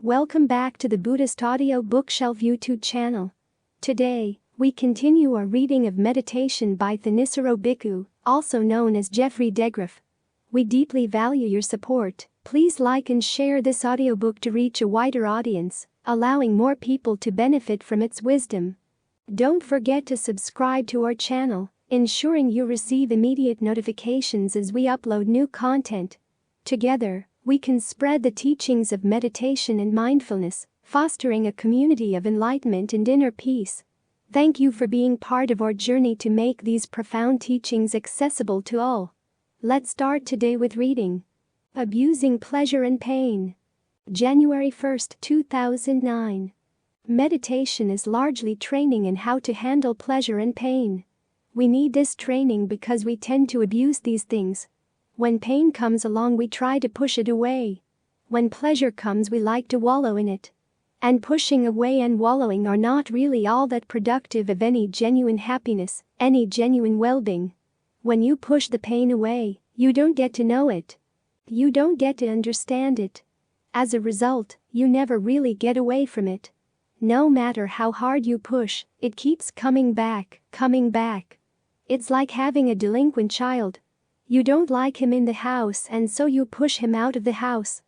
Welcome back to the Buddhist Audio Bookshelf YouTube channel. Today, we continue our reading of Meditation by Thanissaro Bhikkhu, also known as Geoffrey DeGraff. We deeply value your support. Please like and share this audiobook to reach a wider audience, allowing more people to benefit from its wisdom. Don't forget to subscribe to our channel, ensuring you receive immediate notifications as we upload new content. Together, we can spread the teachings of meditation and mindfulness, fostering a community of enlightenment and inner peace. Thank you for being part of our journey to make these profound teachings accessible to all. Let's start today with reading. Abusing Pleasure and Pain. January 1, 2009. Meditation is largely training in how to handle pleasure and pain. We need this training because we tend to abuse these things. When pain comes along, we try to push it away. When pleasure comes, we like to wallow in it. And pushing away and wallowing are not really all that productive of any genuine happiness, any genuine well-being. When you push the pain away, you don't get to know it. You don't get to understand it. As a result, you never really get away from it. No matter how hard you push, it keeps coming back, coming back. It's like having a delinquent child. You don't like him in the house, and so you push him out of the house.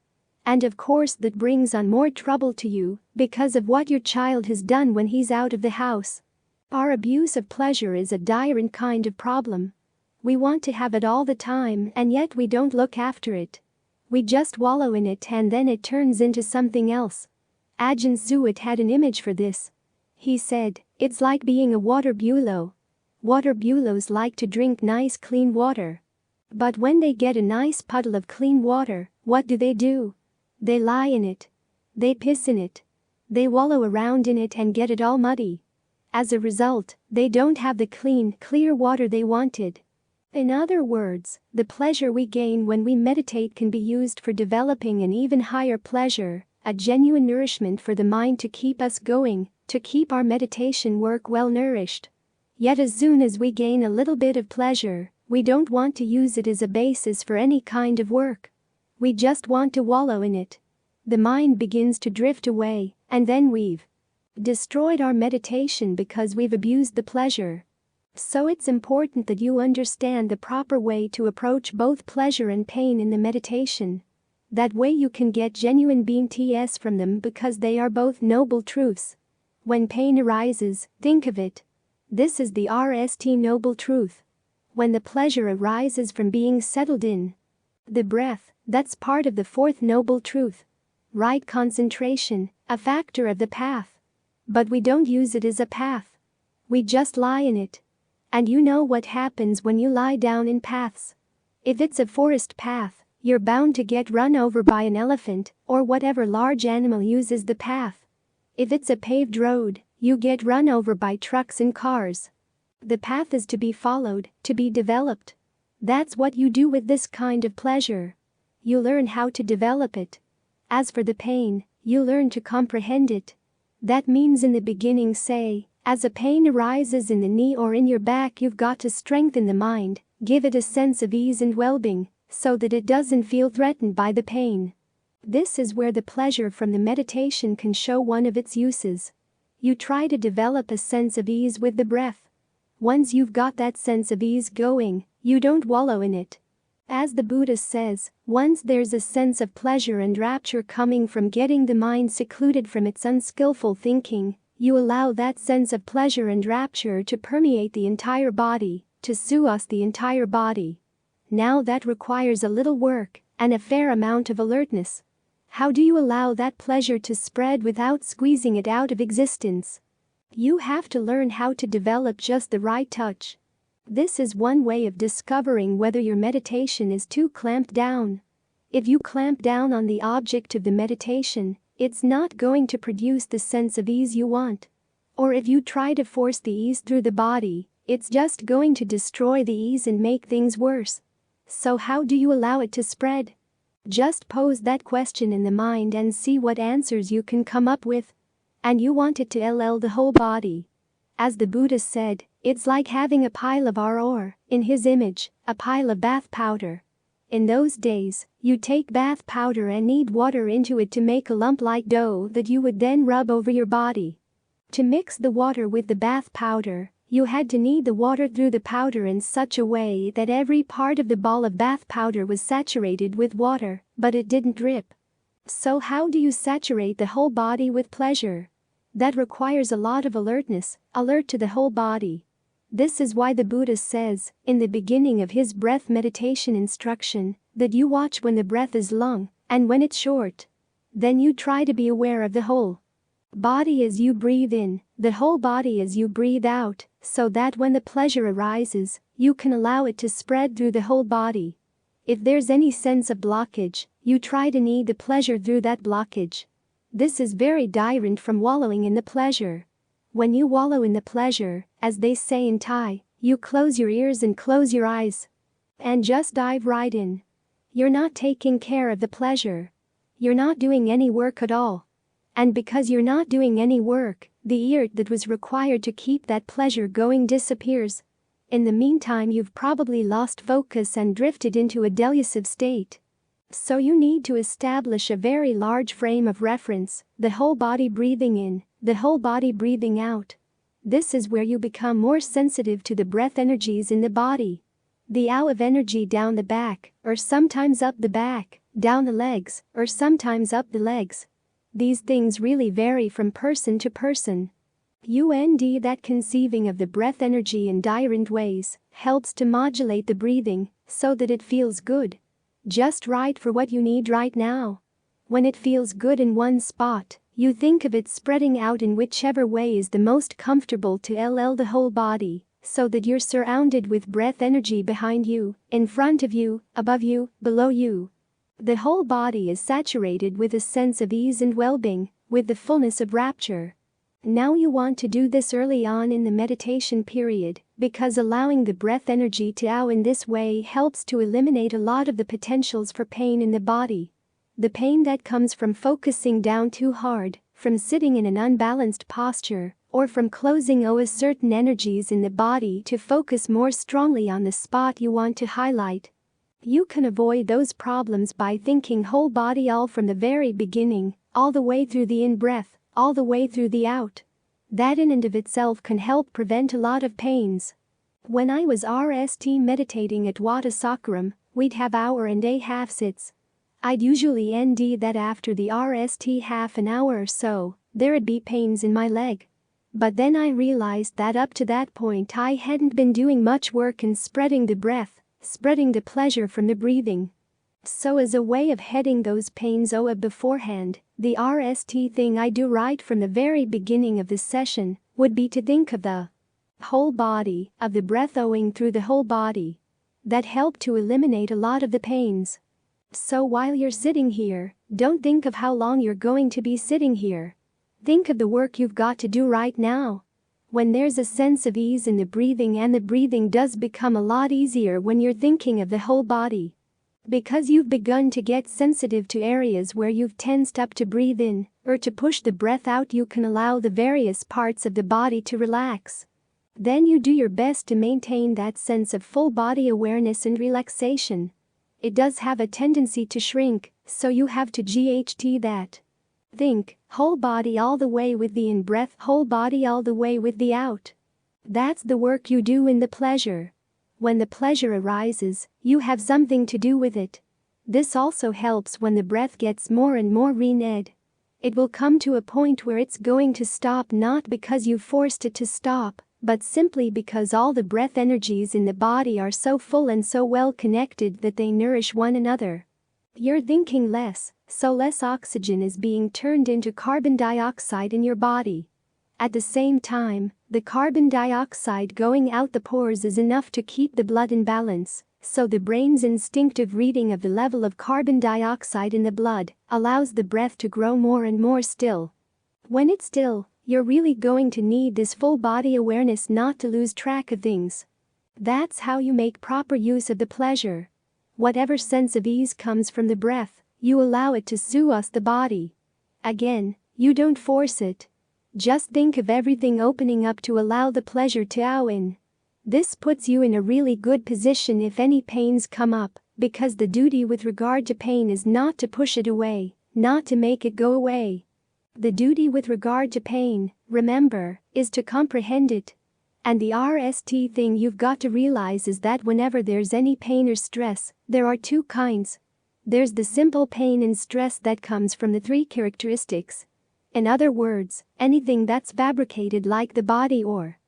And of course that brings on more trouble to you because of what your child has done when he's out of the house. Our abuse of pleasure is a dire kind of problem. We want to have it all the time, and yet we don't look after it. We just wallow in it, and then it turns into something else. Ajahn Suwat had an image for this. He said, "It's like being a water buffalo. Water buffaloes like to drink nice clean water. But when they get a nice puddle of clean water, what do? They lie in it. They piss in it. They wallow around in it and get it all muddy. As a result, they don't have the clean, clear water they wanted." In other words, the pleasure we gain when we meditate can be used for developing an even higher pleasure, a genuine nourishment for the mind to keep us going, to keep our meditation work well nourished. Yet as soon as we gain a little bit of pleasure, we don't want to use it as a basis for any kind of work. We just want to wallow in it. The mind begins to drift away, and then we've destroyed our meditation because we've abused the pleasure. So it's important that you understand the proper way to approach both pleasure and pain in the meditation. That way you can get genuine BTS from them, because they are both noble truths. When pain arises, think of it. This is the RST noble truth. When the pleasure arises from being settled in the breath, that's part of the fourth noble truth. Right concentration, a factor of the path. But we don't use it as a path. We just lie in it. And you know what happens when you lie down in paths. If it's a forest path, you're bound to get run over by an elephant or whatever large animal uses the path. If it's a paved road, you get run over by trucks and cars. The path is to be followed, to be developed. That's what you do with this kind of pleasure. You learn how to develop it. As for the pain, you learn to comprehend it. That means in the beginning, say, as a pain arises in the knee or in your back, you've got to strengthen the mind, give it a sense of ease and well-being, so that it doesn't feel threatened by the pain. This is where the pleasure from the meditation can show one of its uses. You try to develop a sense of ease with the breath. Once you've got that sense of ease going, you don't wallow in it. As the Buddha says, once there's a sense of pleasure and rapture coming from getting the mind secluded from its unskillful thinking, you allow that sense of pleasure and rapture to permeate the entire body, to soothe the entire body. Now that requires a little work and a fair amount of alertness. How do you allow that pleasure to spread without squeezing it out of existence? You have to learn how to develop just the right touch. This is one way of discovering whether your meditation is too clamped down. If you clamp down on the object of the meditation, it's not going to produce the sense of ease you want. Or if you try to force the ease through the body, it's just going to destroy the ease and make things worse. So how do you allow it to spread? Just pose that question in the mind and see what answers you can come up with. And you want it to the whole body. As the Buddha said, it's like having a pile of ore, in his image, a pile of bath powder. In those days, you take bath powder and knead water into it to make a lump-like dough that you would then rub over your body. To mix the water with the bath powder, you had to knead the water through the powder in such a way that every part of the ball of bath powder was saturated with water, but it didn't drip. So how do you saturate the whole body with pleasure? That requires a lot of alertness, alert to the whole body. This is why the Buddha says, in the beginning of his breath meditation instruction, that you watch when the breath is long, and when it's short. Then you try to be aware of the whole body as you breathe in, the whole body as you breathe out, so that when the pleasure arises, you can allow it to spread through the whole body. If there's any sense of blockage, you try to knead the pleasure through that blockage. This is very different from wallowing in the pleasure. When you wallow in the pleasure, as they say in Thai, you close your ears and close your eyes. And just dive right in. You're not taking care of the pleasure. You're not doing any work at all. And because you're not doing any work, the effort that was required to keep that pleasure going disappears. In the meantime, you've probably lost focus and drifted into a delusive state. So you need to establish a very large frame of reference, the whole body breathing in, the whole body breathing out. This is where you become more sensitive to the breath energies in the body. The out of energy down the back, or sometimes up the back, down the legs, or sometimes up the legs. These things really vary from person to person. That conceiving of the breath energy in different ways helps to modulate the breathing so that it feels good. Just right for what you need right now. When it feels good in one spot, you think of it spreading out in whichever way is the most comfortable to the whole body, so that you're surrounded with breath energy behind you, in front of you, above you, below you. The whole body is saturated with a sense of ease and well-being, with the fullness of rapture. Now you want to do this early on in the meditation period, because allowing the breath energy to out in this way helps to eliminate a lot of the potentials for pain in the body. The pain that comes from focusing down too hard, from sitting in an unbalanced posture, or from closing certain energies in the body to focus more strongly on the spot you want to highlight. You can avoid those problems by thinking whole body all from the very beginning, all the way through the in-breath, all the way through the out. That in and of itself can help prevent a lot of pains. When I was meditating at Wada Sakaram, we'd have hour and a half sits. I'd usually end that after the half an hour or so, there'd be pains in my leg. But then I realized that up to that point I hadn't been doing much work in spreading the breath, spreading the pleasure from the breathing. So as a way of heading those pains beforehand, the thing I do right from the very beginning of the session would be to think of the whole body, of the breath owing through the whole body. That helped to eliminate a lot of the pains. So while you're sitting here, don't think of how long you're going to be sitting here. Think of the work you've got to do right now. When there's a sense of ease in the breathing, and the breathing does become a lot easier when you're thinking of the whole body. Because you've begun to get sensitive to areas where you've tensed up to breathe in, or to push the breath out, you can allow the various parts of the body to relax. Then you do your best to maintain that sense of full body awareness and relaxation. It does have a tendency to shrink, so you have to GHT that. Think, whole body all the way with the in-breath, whole body all the way with the out. That's the work you do in the pleasure. When the pleasure arises, you have something to do with it. This also helps when the breath gets more and more renewed. It will come to a point where it's going to stop, not because you forced it to stop, but simply because all the breath energies in the body are so full and so well connected that they nourish one another. You're thinking less, so less oxygen is being turned into carbon dioxide in your body. At the same time, the carbon dioxide going out the pores is enough to keep the blood in balance, so the brain's instinctive reading of the level of carbon dioxide in the blood allows the breath to grow more and more still. When it's still, you're really going to need this full body awareness not to lose track of things. That's how you make proper use of the pleasure. Whatever sense of ease comes from the breath, you allow it to soothe the body. Again, you don't force it. Just think of everything opening up to allow the pleasure to out in. This puts you in a really good position if any pains come up, Because the duty with regard to pain is not to push it away, not to make it go away. The duty with regard to pain, remember, is to comprehend it. And the RST thing you've got to realize is that whenever there's any pain or stress, there are two kinds. There's the simple pain and stress that comes from the three characteristics. In other words, anything that's fabricated like the body or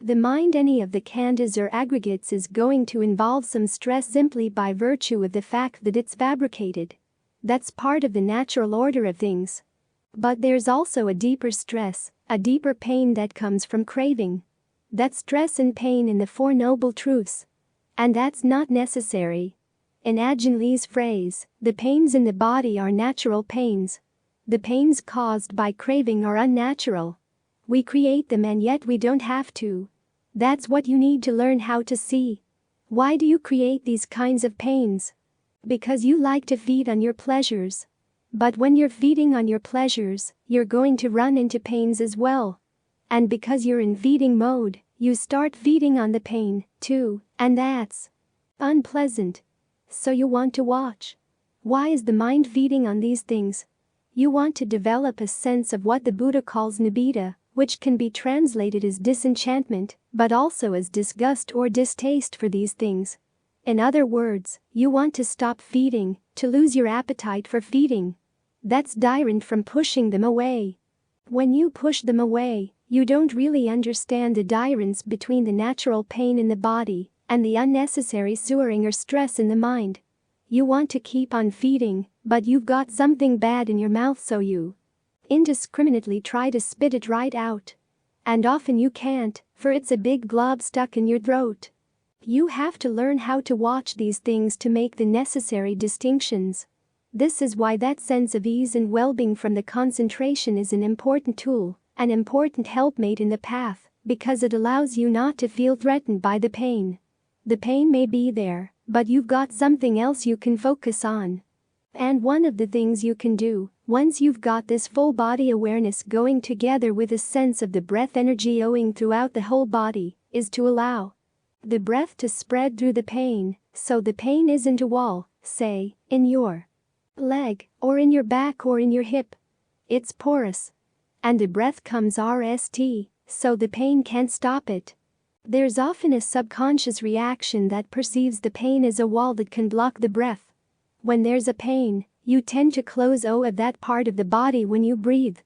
the mind, any of the khandhas or aggregates, is going to involve some stress simply by virtue of the fact that it's fabricated. That's part of the natural order of things. But there's also a deeper stress, a deeper pain that comes from craving. That's stress and pain in the Four Noble Truths. And that's not necessary. In Ajahn Lee's phrase, the pains in the body are natural pains. The pains caused by craving are unnatural. We create them and yet we don't have to. That's what you need to learn how to see. Why do you create these kinds of pains? Because you like to feed on your pleasures. But when you're feeding on your pleasures, you're going to run into pains as well. And because you're in feeding mode, you start feeding on the pain, too, and that's unpleasant. So you want to watch. Why is the mind feeding on these things? You want to develop a sense of what the Buddha calls nibbida, which can be translated as disenchantment, but also as disgust or distaste for these things. In other words, you want to stop feeding, to lose your appetite for feeding. That's different from pushing them away. When you push them away, you don't really understand the difference between the natural pain in the body and the unnecessary suffering or stress in the mind. You want to keep on feeding, but you've got something bad in your mouth, so you indiscriminately try to spit it right out. And often you can't, for it's a big glob stuck in your throat. You have to learn how to watch these things to make the necessary distinctions. This is why that sense of ease and well-being from the concentration is an important tool, an important helpmate in the path, because it allows you not to feel threatened by the pain. The pain may be there, but you've got something else you can focus on. And one of the things you can do, once you've got this full body awareness going together with a sense of the breath energy owing throughout the whole body, is to allow the breath to spread through the pain, so the pain isn't a wall, say, in your leg, or in your back or in your hip. It's porous. And the breath comes RST, so the pain can't stop it. There's often a subconscious reaction that perceives the pain as a wall that can block the breath. When there's a pain, you tend to close O of that part of the body when you breathe.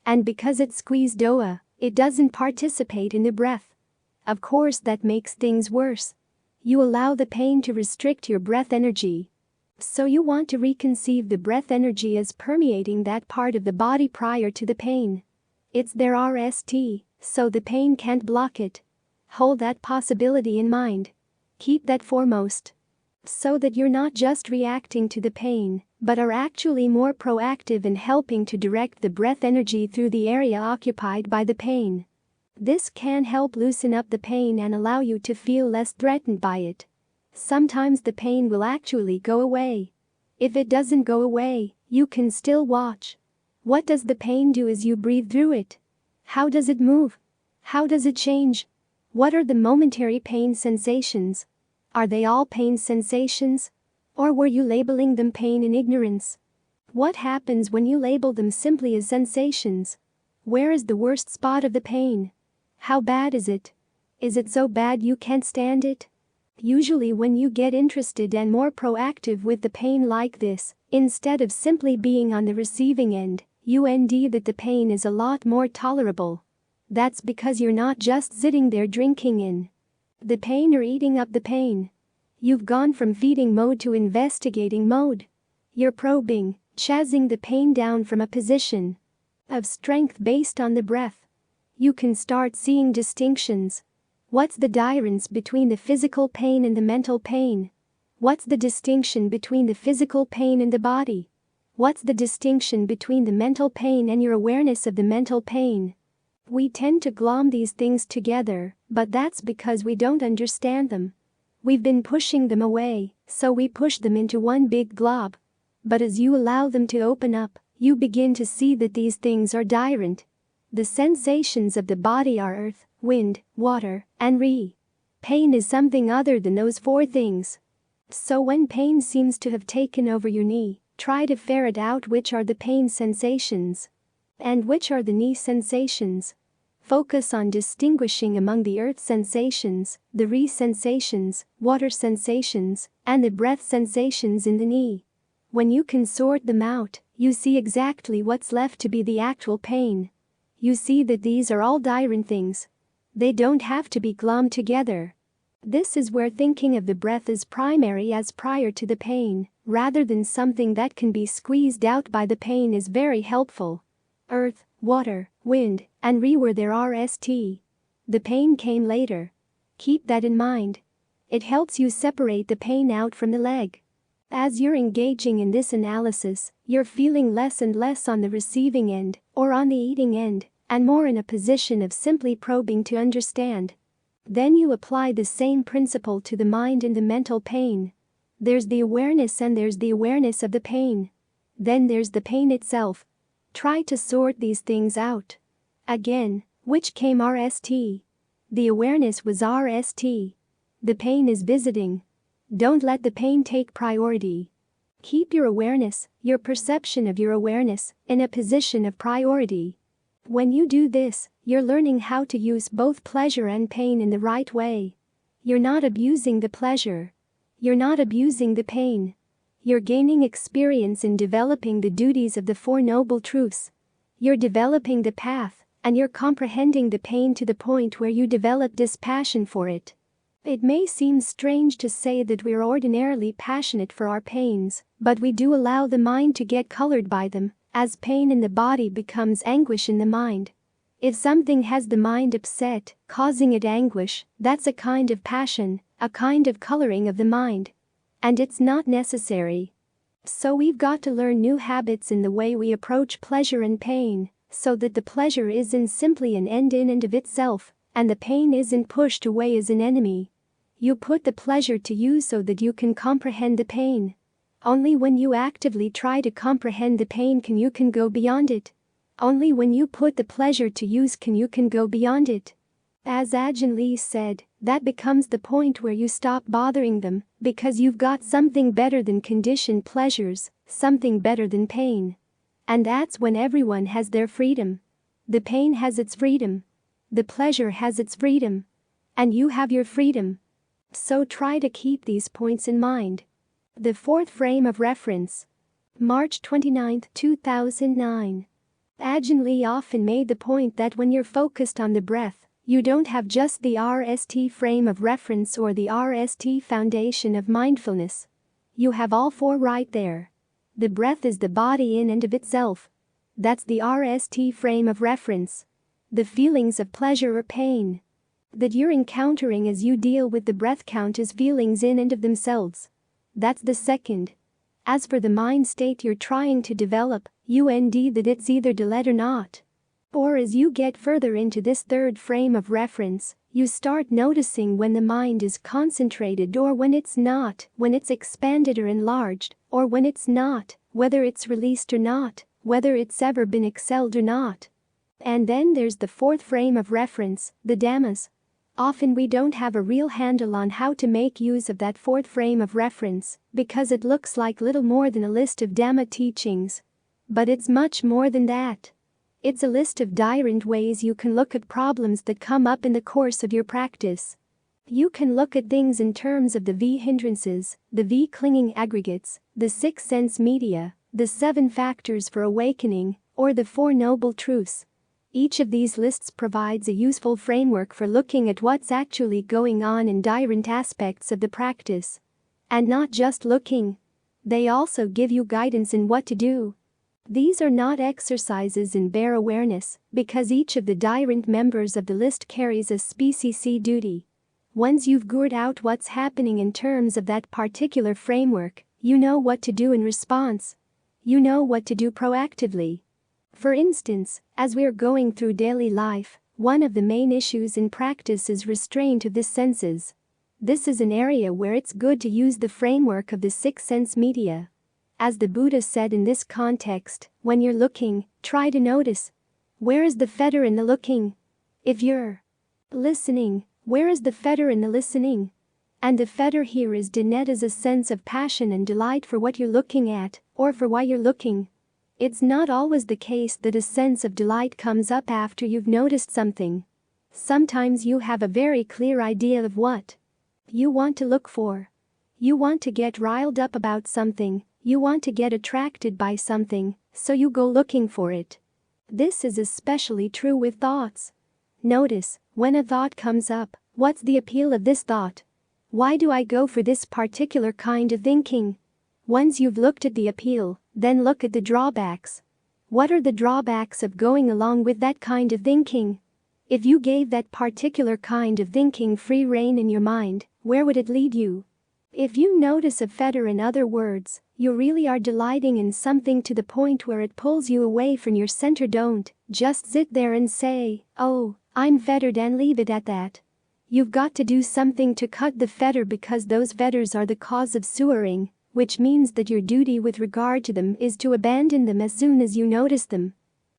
And because it's squeezed OA, it doesn't participate in the breath. Of course, that makes things worse. You allow the pain to restrict your breath energy. So you want to reconceive the breath energy as permeating that part of the body prior to the pain. It's their RST, so the pain can't block it. Hold that possibility in mind. Keep that foremost. So that you're not just reacting to the pain, but are actually more proactive in helping to direct the breath energy through the area occupied by the pain. This can help loosen up the pain and allow you to feel less threatened by it. Sometimes the pain will actually go away. If it doesn't go away, you can still watch. What does the pain do as you breathe through it? How does it move? How does it change? What are the momentary pain sensations? Are they all pain sensations? Or were you labeling them pain in ignorance? What happens when you label them simply as sensations? Where is the worst spot of the pain? How bad is it? Is it so bad you can't stand it? Usually when you get interested and more proactive with the pain like this, instead of simply being on the receiving end, you end that the pain is a lot more tolerable. That's because you're not just sitting there drinking in the pain or eating up the pain. You've gone from feeding mode to investigating mode. You're probing, chasing the pain down from a position of strength based on the breath. You can start seeing distinctions. What's the difference between the physical pain and the mental pain? What's the distinction between the physical pain and the body? What's the distinction between the mental pain and your awareness of the mental pain? We tend to glom these things together, but that's because we don't understand them. We've been pushing them away, so we push them into one big glob. But as you allow them to open up, you begin to see that these things are different. The sensations of the body are earth, wind, water, and pain is something other than those four things. So when pain seems to have taken over your knee, try to ferret out which are the pain sensations and which are the knee sensations. Focus on distinguishing among the earth sensations, the re sensations, water sensations, and the breath sensations in the knee. When you can sort them out, you see exactly what's left to be the actual pain. You see that these are all different things. They don't have to be glommed together. This is where thinking of the breath as primary as prior to the pain, rather than something that can be squeezed out by the pain, is very helpful. Earth, water, wind, and re were there RST. The pain came later. Keep that in mind. It helps you separate the pain out from the leg. As you're engaging in this analysis, you're feeling less and less on the receiving end, or on the eating end, and more in a position of simply probing to understand. Then you apply the same principle to the mind and the mental pain. There's the awareness and there's the awareness of the pain. Then there's the pain itself. Try to sort these things out. Again, which came RST? The awareness was RST. The pain is visiting. Don't let the pain take priority. Keep your awareness, your perception of your awareness, in a position of priority. When you do this, you're learning how to use both pleasure and pain in the right way. You're not abusing the pleasure. You're not abusing the pain. You're gaining experience in developing the duties of the Four Noble Truths. You're developing the path, and you're comprehending the pain to the point where you develop dispassion for it. It may seem strange to say that we're ordinarily passionate for our pains, but we do allow the mind to get colored by them, as pain in the body becomes anguish in the mind. If something has the mind upset, causing it anguish, that's a kind of passion, a kind of coloring of the mind. And it's not necessary. So we've got to learn new habits in the way we approach pleasure and pain, so that the pleasure isn't simply an end in and of itself, and the pain isn't pushed away as an enemy. You put the pleasure to use so that you can comprehend the pain. Only when you actively try to comprehend the pain can you go beyond it. Only when you put the pleasure to use can you go beyond it. As Ajahn Lee said, that becomes the point where you stop bothering them, because you've got something better than conditioned pleasures, something better than pain. And that's when everyone has their freedom. The pain has its freedom. The pleasure has its freedom. And you have your freedom. So try to keep these points in mind. The fourth frame of reference. March 29, 2009. Ajahn Lee often made the point that when you're focused on the breath, you don't have just the RST frame of reference or the RST foundation of mindfulness. You have all four right there. The breath is the body in and of itself. That's the RST frame of reference. The feelings of pleasure or pain that you're encountering as you deal with the breath count as feelings in and of themselves. That's the second. As for the mind state you're trying to develop, that it's either delayed or not. Or as you get further into this third frame of reference, you start noticing when the mind is concentrated or when it's not, when it's expanded or enlarged, or when it's not, whether it's released or not, whether it's ever been excelled or not. And then there's the fourth frame of reference, the Dhammas. Often we don't have a real handle on how to make use of that fourth frame of reference, because it looks like little more than a list of Dhamma teachings. But it's much more than that. It's a list of different ways you can look at problems that come up in the course of your practice. You can look at things in terms of the V hindrances, the V clinging aggregates, the 6 sense media, the 7 factors for awakening, or the 4 noble truths. Each of these lists provides a useful framework for looking at what's actually going on in different aspects of the practice. And not just looking. They also give you guidance in what to do. These are not exercises in bare awareness, because each of the different members of the list carries a specific duty. Once you've figured out what's happening in terms of that particular framework, you know what to do in response. You know what to do proactively. For instance, as we're going through daily life, one of the main issues in practice is restraint of the senses. This is an area where it's good to use the framework of the 6 sense media. As the Buddha said in this context, when you're looking, try to notice. Where is the fetter in the looking? If you're listening, where is the fetter in the listening? And the fetter here is dined as a sense of passion and delight for what you're looking at, or for why you're looking. It's not always the case that a sense of delight comes up after you've noticed something. Sometimes you have a very clear idea of what you want to look for. You want to get riled up about something, you want to get attracted by something, so you go looking for it. This is especially true with thoughts. Notice, when a thought comes up, what's the appeal of this thought? Why do I go for this particular kind of thinking? Once you've looked at the appeal, then look at the drawbacks. What are the drawbacks of going along with that kind of thinking? If you gave that particular kind of thinking free rein in your mind, where would it lead you? If you notice a fetter, in other words, you really are delighting in something to the point where it pulls you away from your center. Don't just sit there and say, "Oh, I'm fettered," and leave it at that. You've got to do something to cut the fetter, because those fetters are the cause of sewering, which means that your duty with regard to them is to abandon them as soon as you notice them.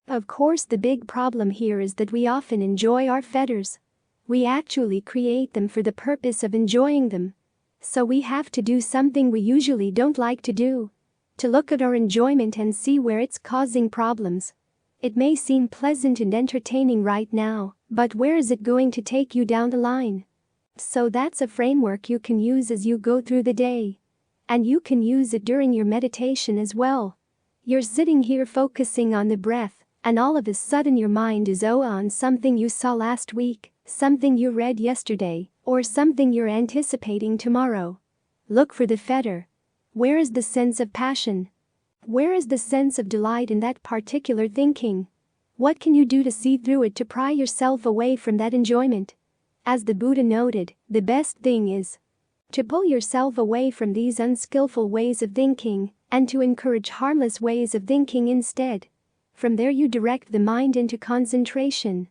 Of course, the big problem here is that we often enjoy our fetters. We actually create them for the purpose of enjoying them. So we have to do something we usually don't like to do. To look at our enjoyment and see where it's causing problems. It may seem pleasant and entertaining right now, but where is it going to take you down the line? So that's a framework you can use as you go through the day. And you can use it during your meditation as well. You're sitting here focusing on the breath, and all of a sudden your mind is on something you saw last week, something you read yesterday, or something you're anticipating tomorrow. Look for the fetter. Where is the sense of passion? Where is the sense of delight in that particular thinking? What can you do to see through it, to pry yourself away from that enjoyment? As the Buddha noted, the best thing is to pull yourself away from these unskillful ways of thinking and to encourage harmless ways of thinking instead. From there you direct the mind into concentration.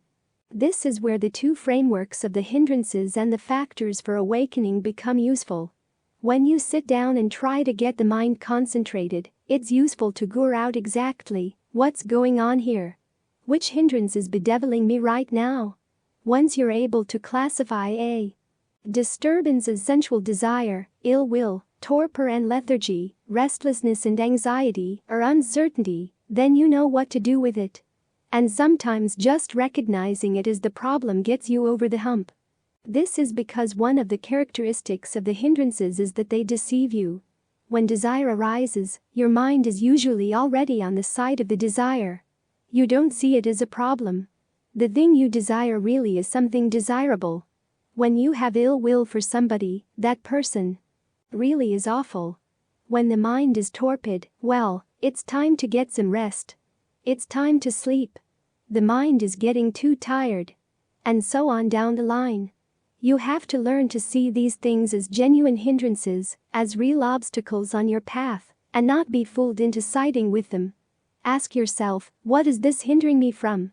This is where the two frameworks of the hindrances and the factors for awakening become useful. When you sit down and try to get the mind concentrated, it's useful to gure out exactly what's going on here. Which hindrance is bedeviling me right now? Once you're able to classify a disturbance as sensual desire, ill will, torpor and lethargy, restlessness and anxiety, or uncertainty, then you know what to do with it. And sometimes just recognizing it as the problem gets you over the hump. This is because one of the characteristics of the hindrances is that they deceive you. When desire arises, your mind is usually already on the side of the desire. You don't see it as a problem. The thing you desire really is something desirable. When you have ill will for somebody, that person really is awful. When the mind is torpid, well, it's time to get some rest. It's time to sleep. The mind is getting too tired. And so on down the line. You have to learn to see these things as genuine hindrances, as real obstacles on your path, and not be fooled into siding with them. Ask yourself, what is this hindering me from?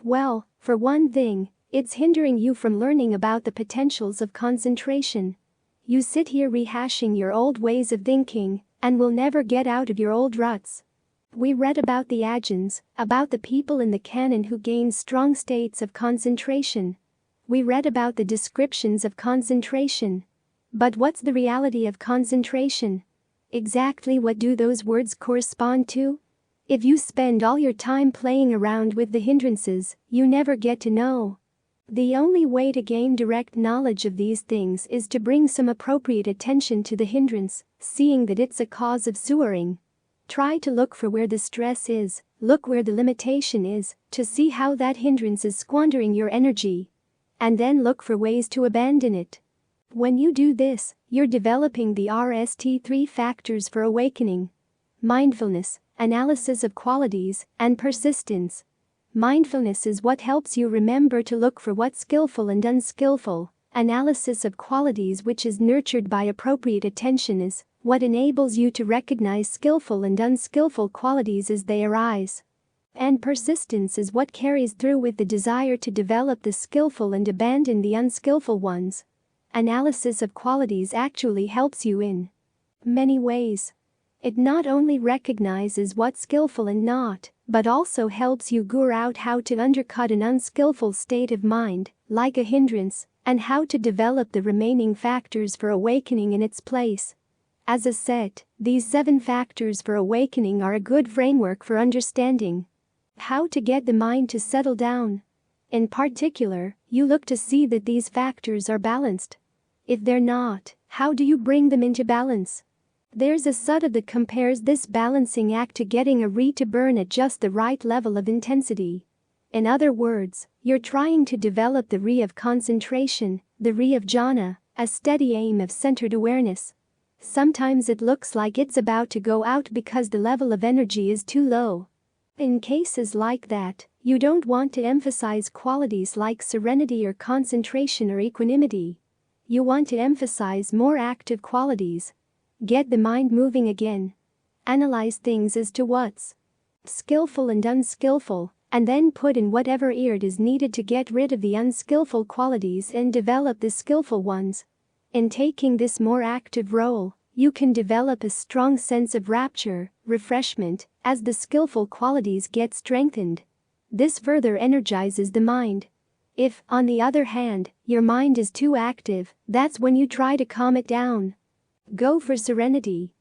Well, for one thing, it's hindering you from learning about the potentials of concentration. You sit here rehashing your old ways of thinking, and will never get out of your old ruts. We read about the Ajahns, about the people in the canon who gained strong states of concentration. We read about the descriptions of concentration. But what's the reality of concentration? Exactly what do those words correspond to? If you spend all your time playing around with the hindrances, you never get to know. The only way to gain direct knowledge of these things is to bring some appropriate attention to the hindrance, seeing that it's a cause of sewering. Try to look for where the stress is, look where the limitation is, to see how that hindrance is squandering your energy. And then look for ways to abandon it. When you do this, you're developing the RST3 factors for awakening: mindfulness, analysis of qualities, and persistence. Mindfulness is what helps you remember to look for what's skillful and unskillful. Analysis of qualities, which is nurtured by appropriate attention, is what enables you to recognize skillful and unskillful qualities as they arise. And persistence is what carries through with the desire to develop the skillful and abandon the unskillful ones. Analysis of qualities actually helps you in many ways. It not only recognizes what's skillful and not, but also helps you figure out how to undercut an unskillful state of mind, like a hindrance, and how to develop the remaining factors for awakening in its place. As a set, these 7 factors for awakening are a good framework for understanding how to get the mind to settle down. In particular, you look to see that these factors are balanced. If they're not, how do you bring them into balance? There's a sutta that compares this balancing act to getting a re to burn at just the right level of intensity. In other words, you're trying to develop the re of concentration, the re of jhana, a steady aim of centered awareness. Sometimes it looks like it's about to go out because the level of energy is too low. In cases like that, you don't want to emphasize qualities like serenity or concentration or equanimity. You want to emphasize more active qualities. Get the mind moving again. Analyze things as to what's skillful and unskillful, and then put in whatever effort is needed to get rid of the unskillful qualities and develop the skillful ones. In taking this more active role, you can develop a strong sense of rapture, refreshment, as the skillful qualities get strengthened. This further energizes the mind. If, on the other hand, your mind is too active, that's when you try to calm it down. Go for serenity.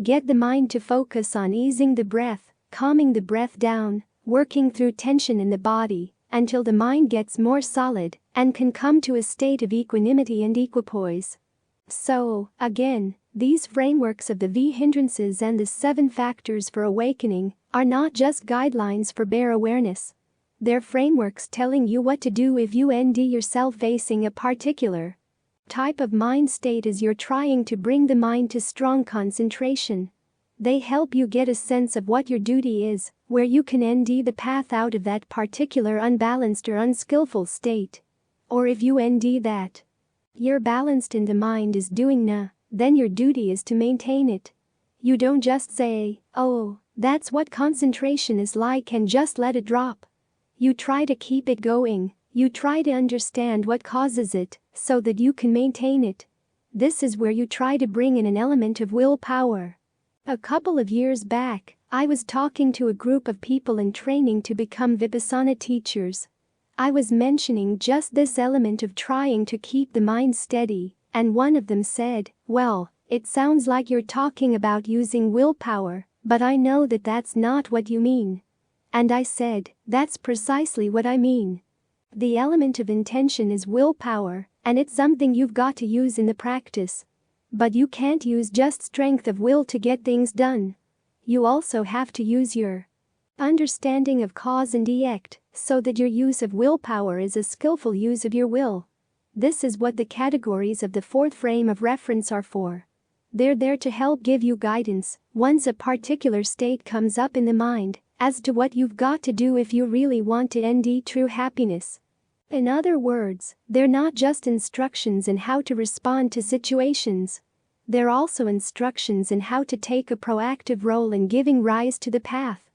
Get the mind to focus on easing the breath, calming the breath down, working through tension in the body, until the mind gets more solid and can come to a state of equanimity and equipoise. So, again, these frameworks of the V hindrances and the 7 factors for awakening are not just guidelines for bare awareness. They're frameworks telling you what to do if you find yourself facing a particular type of mind state as you're trying to bring the mind to strong concentration. They help you get a sense of what your duty is, where you can find the path out of that particular unbalanced or unskillful state. Or if you find that you're balanced and the mind is doing na, then your duty is to maintain it. You don't just say, "Oh, that's what concentration is like," and just let it drop. You try to keep it going. You try to understand what causes it, so that you can maintain it. This is where you try to bring in an element of willpower. A couple of years back, I was talking to a group of people in training to become Vipassana teachers. I was mentioning just this element of trying to keep the mind steady, and one of them said, "Well, it sounds like you're talking about using willpower, but I know that that's not what you mean." And I said, "That's precisely what I mean. The element of intention is willpower, and it's something you've got to use in the practice. But you can't use just strength of will to get things done. You also have to use your understanding of cause and effect, so that your use of willpower is a skillful use of your will." This is what the categories of the 4th frame of reference are for. They're there to help give you guidance once a particular state comes up in the mind, as to what you've got to do if you really want to end true happiness. In other words, they're not just instructions in how to respond to situations. They're also instructions in how to take a proactive role in giving rise to the path.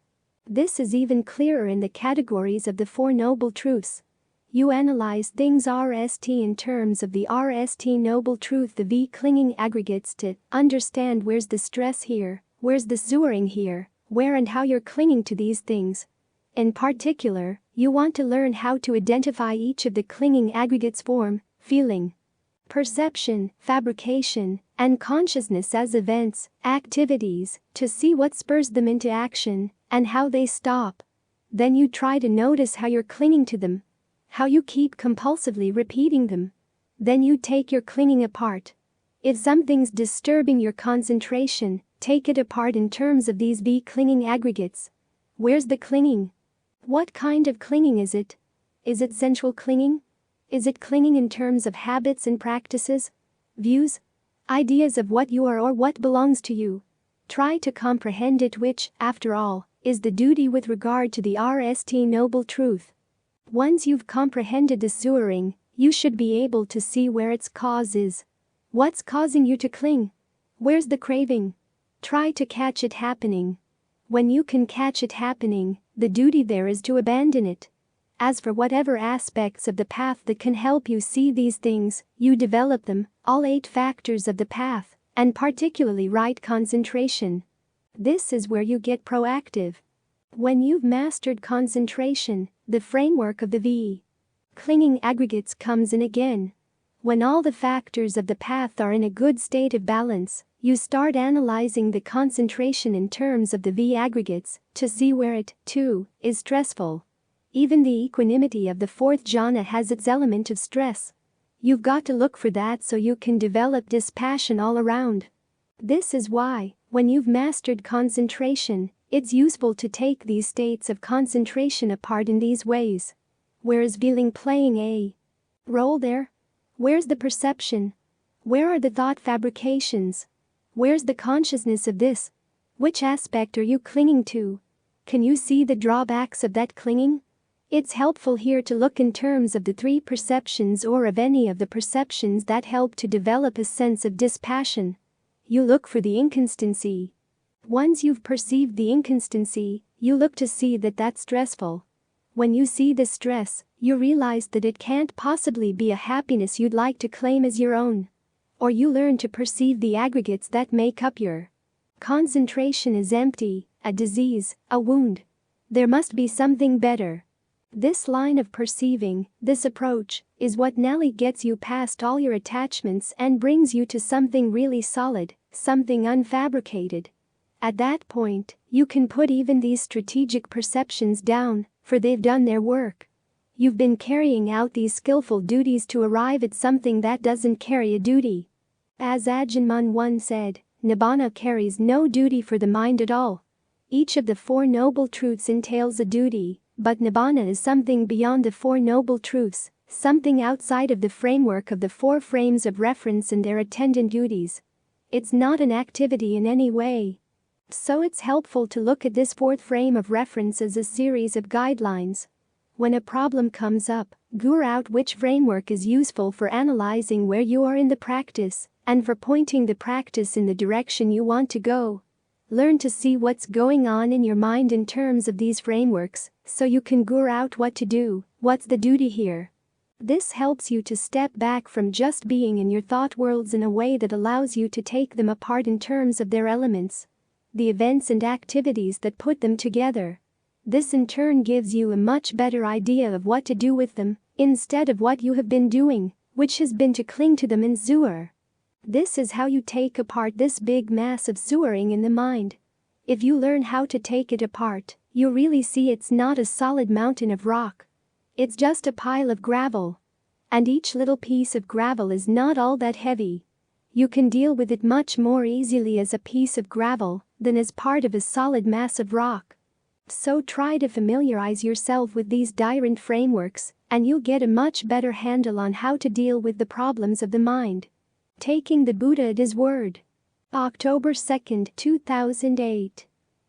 This is even clearer in the categories of the 4 Noble Truths. You analyze things RST in terms of the RST Noble Truth, the V clinging aggregates, to understand where's the stress here, where's the sewering here, where and how you're clinging to these things. In particular, you want to learn how to identify each of the clinging aggregates: form, feeling, perception, fabrication, and consciousness as events, activities, to see what spurs them into action and how they stop. Then you try to notice how you're clinging to them, how you keep compulsively repeating them. Then you take your clinging apart. If something's disturbing your concentration, take it apart in terms of these V clinging aggregates. Where's the clinging? What kind of clinging is it? Is it sensual clinging? Is it clinging in terms of habits and practices? Views? Ideas of what you are or what belongs to you? Try to comprehend it, which, after all, is the duty with regard to the RST Noble Truth. Once you've comprehended the sewering, you should be able to see where its cause is. What's causing you to cling? Where's the craving? Try to catch it happening. When you can catch it happening, the duty there is to abandon it. As for whatever aspects of the path that can help you see these things, you develop them, all 8 factors of the path, and particularly right concentration. This is where you get proactive. When you've mastered concentration, the framework of the V. Clinging aggregates comes in again. When all the factors of the path are in a good state of balance, you start analyzing the concentration in terms of the V aggregates to see where it, too, is stressful. Even the equanimity of the fourth jhana has its element of stress. You've got to look for that so you can develop dispassion all around. This is why, when you've mastered concentration, it's useful to take these states of concentration apart in these ways. Where is feeling playing a role there? Where's the perception? Where are the thought fabrications? Where's the consciousness of this? Which aspect are you clinging to? Can you see the drawbacks of that clinging? It's helpful here to look in terms of the three perceptions or of any of the perceptions that help to develop a sense of dispassion. You look for the inconstancy. Once you've perceived the inconstancy, you look to see that that's stressful. When you see the stress, you realize that it can't possibly be a happiness you'd like to claim as your own. Or you learn to perceive the aggregates that make up your concentration is empty, a disease, a wound. There must be something better. This line of perceiving, this approach, is what nearly gets you past all your attachments and brings you to something really solid, something unfabricated. At that point, you can put even these strategic perceptions down, for they've done their work. You've been carrying out these skillful duties to arrive at something that doesn't carry a duty. As Ajahn Mun once said, Nibbana carries no duty for the mind at all. Each of the Four Noble Truths entails a duty, but Nibbana is something beyond the Four Noble Truths, something outside of the framework of the four frames of reference and their attendant duties. It's not an activity in any way. So it's helpful to look at this fourth frame of reference as a series of guidelines. When a problem comes up, guru out which framework is useful for analyzing where you are in the practice and for pointing the practice in the direction you want to go. Learn to see what's going on in your mind in terms of these frameworks so you can guru out what to do, what's the duty here. This helps you to step back from just being in your thought worlds in a way that allows you to take them apart in terms of their elements, the events and activities that put them together. This in turn gives you a much better idea of what to do with them, instead of what you have been doing, which has been to cling to them in sewer. This is how you take apart this big mass of sewering in the mind. If you learn how to take it apart, you really see it's not a solid mountain of rock. It's just a pile of gravel. And each little piece of gravel is not all that heavy. You can deal with it much more easily as a piece of gravel than as part of a solid mass of rock. So try to familiarize yourself with these different frameworks, and you'll get a much better handle on how to deal with the problems of the mind. Taking the Buddha at his word. October 2, 2008.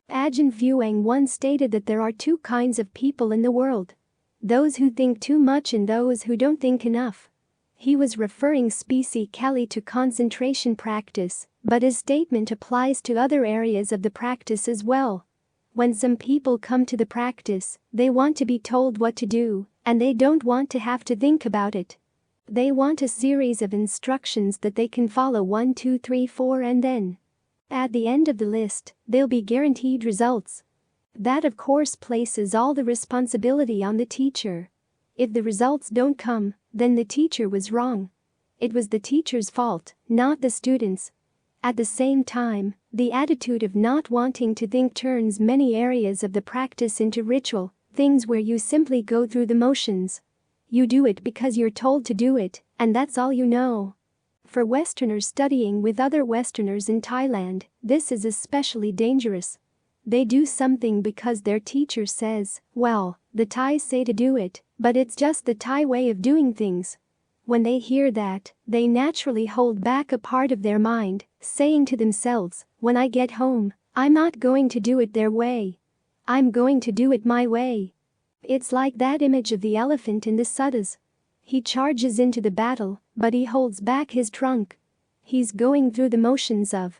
Ajahn Fuang once stated that there are two kinds of people in the world. Those who think too much and those who don't think enough. He was referring specifically to concentration practice, but his statement applies to other areas of the practice as well. When some people come to the practice, they want to be told what to do, and they don't want to have to think about it. They want a series of instructions that they can follow 1, 2, 3, 4 and then, at the end of the list, they'll be guaranteed results. That of course places all the responsibility on the teacher. If the results don't come, then the teacher was wrong. It was the teacher's fault, not the students'. At the same time, the attitude of not wanting to think turns many areas of the practice into ritual, things where you simply go through the motions. You do it because you're told to do it, and that's all you know. For Westerners studying with other Westerners in Thailand, this is especially dangerous. They do something because their teacher says, well, the Thais say to do it, but it's just the Thai way of doing things. When they hear that, they naturally hold back a part of their mind, saying to themselves, when I get home, I'm not going to do it their way. I'm going to do it my way. It's like that image of the elephant in the suttas. He charges into the battle, but he holds back his trunk. He's going through the motions of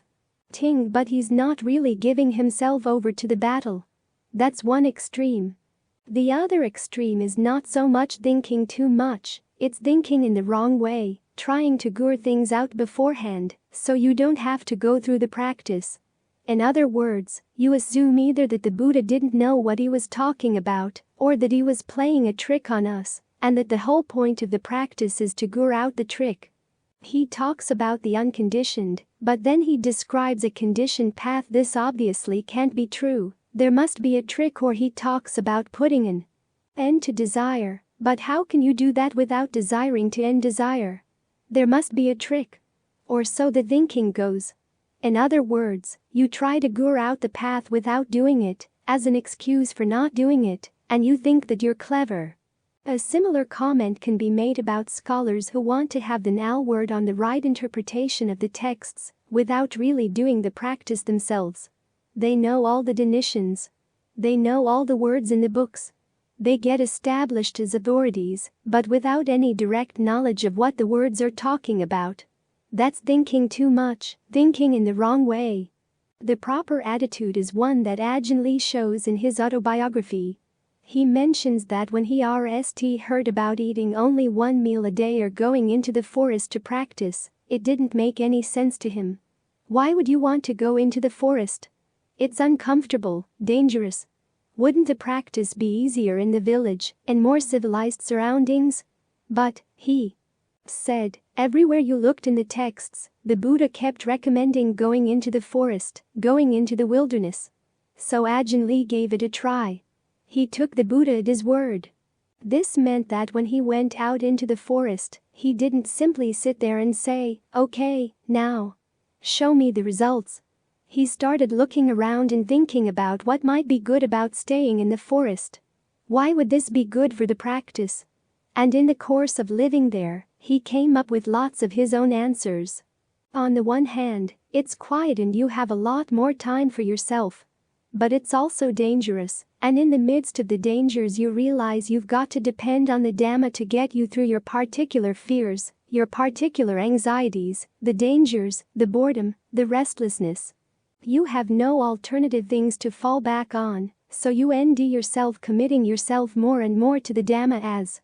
ting, but he's not really giving himself over to the battle. That's one extreme. The other extreme is not so much thinking too much, it's thinking in the wrong way, trying to guru things out beforehand, so you don't have to go through the practice. In other words, you assume either that the Buddha didn't know what he was talking about, or that he was playing a trick on us, and that the whole point of the practice is to guru out the trick. He talks about the unconditioned, but then he describes a conditioned path. This obviously can't be true. There must be a trick. Or he talks about putting an end to desire, but how can you do that without desiring to end desire? There must be a trick. Or so the thinking goes. In other words, you try to guru out the path without doing it, as an excuse for not doing it, and you think that you're clever. A similar comment can be made about scholars who want to have the now word on the right interpretation of the texts, without really doing the practice themselves. They know all the definitions. They know all the words in the books. They get established as authorities, but without any direct knowledge of what the words are talking about. That's thinking too much, thinking in the wrong way. The proper attitude is one that Ajahn Lee shows in his autobiography. He mentions that when he heard about eating only one meal a day or going into the forest to practice, it didn't make any sense to him. Why would you want to go into the forest? It's uncomfortable, dangerous. Wouldn't the practice be easier in the village, in more civilized surroundings? But, he said, everywhere you looked in the texts, the Buddha kept recommending going into the forest, going into the wilderness. So Ajahn Lee gave it a try. He took the Buddha at his word. This meant that when he went out into the forest, he didn't simply sit there and say, "Okay, now show me the results." He started looking around and thinking about what might be good about staying in the forest. Why would this be good for the practice? And in the course of living there, he came up with lots of his own answers. On the one hand, it's quiet and you have a lot more time for yourself. But it's also dangerous, and in the midst of the dangers you realize you've got to depend on the Dhamma to get you through your particular fears, your particular anxieties, the dangers, the boredom, the restlessness. You have no alternative things to fall back on, so you end yourself committing yourself more and more to the Dhamma as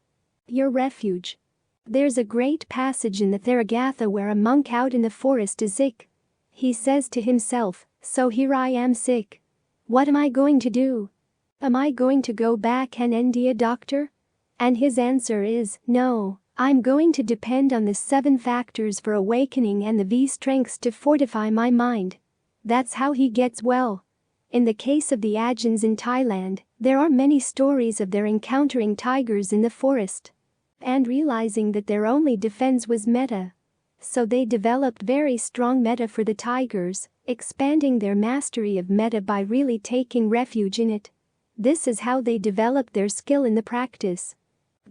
your refuge. There's a great passage in the Theragatha where a monk out in the forest is sick. He says to himself, "So here I am sick. What am I going to do? Am I going to go back and be a doctor?" And his answer is, "No, I'm going to depend on the 7 factors for awakening and the V strengths to fortify my mind." That's how he gets well. In the case of the Ajahns in Thailand, there are many stories of their encountering tigers in the forest and realizing that their only defense was metta. So they developed very strong metta for the tigers, expanding their mastery of metta by really taking refuge in it. This is how they developed their skill in the practice.